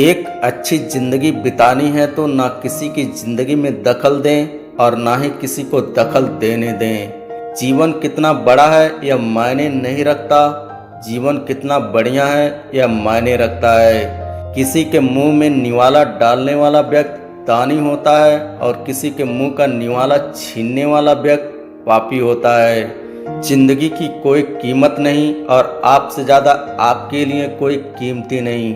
एक अच्छी जिंदगी बितानी है तो ना किसी की जिंदगी में दखल दें और ना ही किसी को दखल देने दें। जीवन कितना बड़ा है यह मायने नहीं रखता, जीवन कितना बढ़िया है यह मायने रखता है। किसी के मुंह में निवाला डालने वाला व्यक्ति दानी होता है और किसी के मुंह का निवाला छीनने वाला व्यक्ति पापी होता है। जिंदगी की कोई कीमत नहीं और आपसे ज़्यादा आपके लिए कोई कीमती नहीं।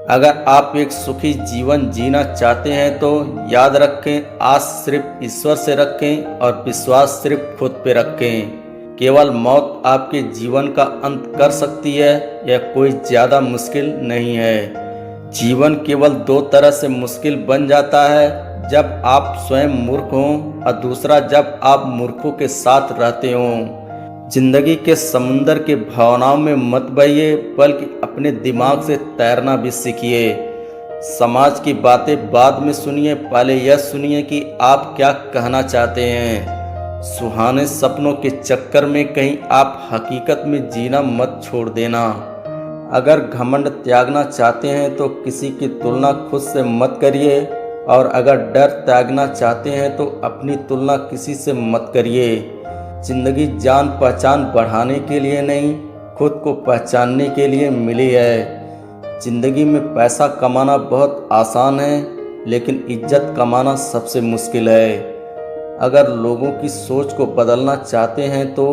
अगर आप एक सुखी जीवन जीना चाहते हैं तो याद रखें, आस सिर्फ ईश्वर से रखें और विश्वास सिर्फ खुद पे रखें। केवल मौत आपके जीवन का अंत कर सकती है, यह कोई ज़्यादा मुश्किल नहीं है। जीवन केवल दो तरह से मुश्किल बन जाता है, जब आप स्वयं मूर्ख हों और दूसरा जब आप मूर्खों के साथ रहते हों। जिंदगी के समुंदर के भावनाओं में मत बहिए, बल्कि अपने दिमाग से तैरना भी सीखिए। समाज की बातें बाद में सुनिए, पहले यह सुनिए कि आप क्या कहना चाहते हैं। सुहाने सपनों के चक्कर में कहीं आप हकीकत में जीना मत छोड़ देना। अगर घमंड त्यागना चाहते हैं तो किसी की तुलना खुद से मत करिए, और अगर डर त्यागना चाहते हैं तो अपनी तुलना किसी से मत करिए। जिंदगी जान पहचान बढ़ाने के लिए नहीं, खुद को पहचानने के लिए मिली है। जिंदगी में पैसा कमाना बहुत आसान है, लेकिन इज्जत कमाना सबसे मुश्किल है। अगर लोगों की सोच को बदलना चाहते हैं तो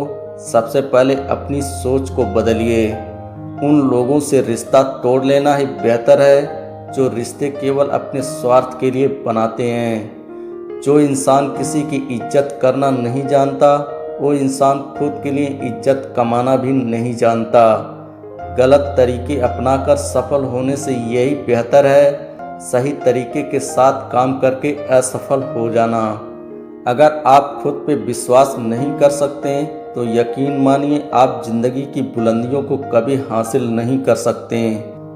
सबसे पहले अपनी सोच को बदलिए। उन लोगों से रिश्ता तोड़ लेना ही बेहतर है जो रिश्ते केवल अपने स्वार्थ के लिए बनाते हैं। जो इंसान किसी की इज्जत करना नहीं जानता, वो इंसान खुद के लिए इज्जत कमाना भी नहीं जानता। गलत तरीके अपनाकर सफल होने से यही बेहतर है सही तरीके के साथ काम करके असफल हो जाना। अगर आप खुद पे विश्वास नहीं कर सकते तो यकीन मानिए आप जिंदगी की बुलंदियों को कभी हासिल नहीं कर सकते।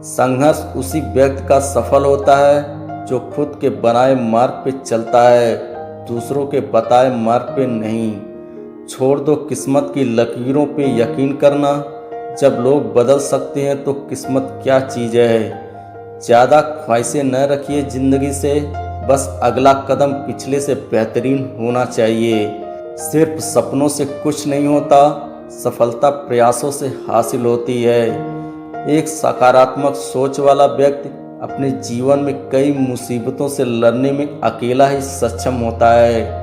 संघर्ष उसी व्यक्ति का सफल होता है जो खुद के बनाए मार्ग पे चलता है, दूसरों के बताए मार्ग पे नहीं। छोड़ दो किस्मत की लकीरों पे यकीन करना, जब लोग बदल सकते हैं तो किस्मत क्या चीज़ है। ज़्यादा ख्वाहिशें न रखिए जिंदगी से, बस अगला कदम पिछले से बेहतरीन होना चाहिए। सिर्फ सपनों से कुछ नहीं होता, सफलता प्रयासों से हासिल होती है। एक सकारात्मक सोच वाला व्यक्ति अपने जीवन में कई मुसीबतों से लड़ने में अकेला ही सक्षम होता है।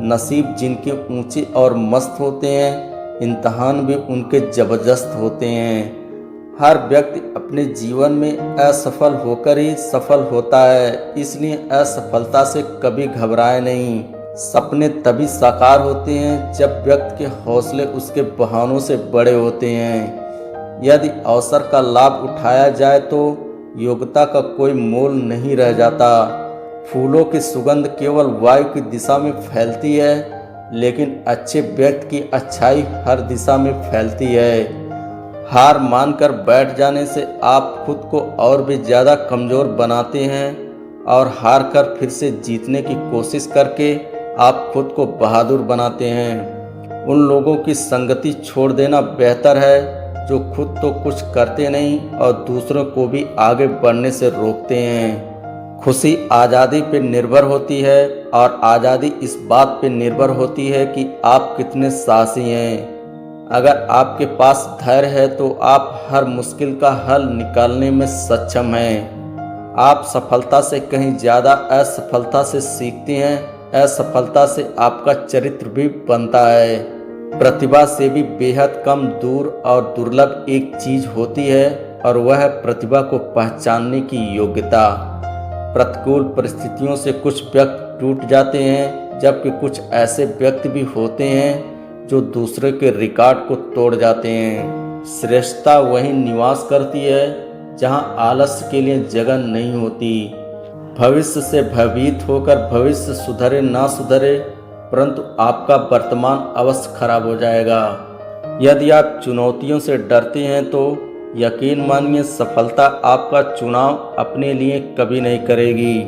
नसीब जिनके ऊंचे और मस्त होते हैं, इम्तहान भी उनके ज़बरदस्त होते हैं। हर व्यक्ति अपने जीवन में असफल होकर ही सफल होता है, इसलिए असफलता से कभी घबराए नहीं। सपने तभी साकार होते हैं जब व्यक्ति के हौसले उसके बहानों से बड़े होते हैं। यदि अवसर का लाभ उठाया जाए तो योग्यता का कोई मोल नहीं रह जाता। फूलों की सुगंध केवल वायु की दिशा में फैलती है, लेकिन अच्छे व्यक्ति की अच्छाई हर दिशा में फैलती है। हार मानकर बैठ जाने से आप खुद को और भी ज़्यादा कमज़ोर बनाते हैं, और हार कर फिर से जीतने की कोशिश करके आप खुद को बहादुर बनाते हैं। उन लोगों की संगति छोड़ देना बेहतर है जो खुद तो कुछ करते नहीं और दूसरों को भी आगे बढ़ने से रोकते हैं। खुशी आज़ादी पे निर्भर होती है, और आज़ादी इस बात पे निर्भर होती है कि आप कितने साहसी हैं। अगर आपके पास धैर्य है तो आप हर मुश्किल का हल निकालने में सक्षम हैं। आप सफलता से कहीं ज़्यादा असफलता से सीखते हैं। असफलता से आपका चरित्र भी बनता है। प्रतिभा से भी बेहद कम दूर और दुर्लभ एक चीज़ होती है, और वह है प्रतिभा को पहचानने की योग्यता। प्रतिकूल परिस्थितियों से कुछ व्यक्ति टूट जाते हैं, जबकि कुछ ऐसे व्यक्ति भी होते हैं जो दूसरे के रिकॉर्ड को तोड़ जाते हैं। श्रेष्ठता वहीं निवास करती है जहां आलस्य के लिए जगह नहीं होती। भविष्य से भयभीत होकर भविष्य सुधरे ना सुधरे, परंतु आपका वर्तमान अवश्य खराब हो जाएगा। यदि आप चुनौतियों से डरते हैं तो यकीन मानिए सफलता आपका चुनाव अपने लिए कभी नहीं करेगी।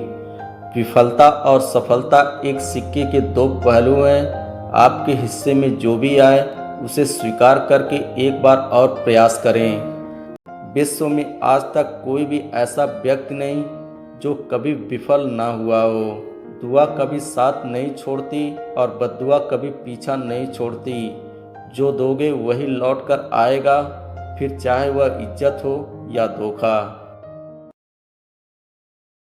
विफलता और सफलता एक सिक्के के दो पहलू हैं। आपके हिस्से में जो भी आए उसे स्वीकार करके एक बार और प्रयास करें। विश्व में आज तक कोई भी ऐसा व्यक्ति नहीं जो कभी विफल ना हुआ हो। दुआ कभी साथ नहीं छोड़ती और बद्दुआ कभी पीछा नहीं छोड़ती। जो दोगे वही लौट कर आएगा, फिर चाहे वह इज्जत हो या धोखा।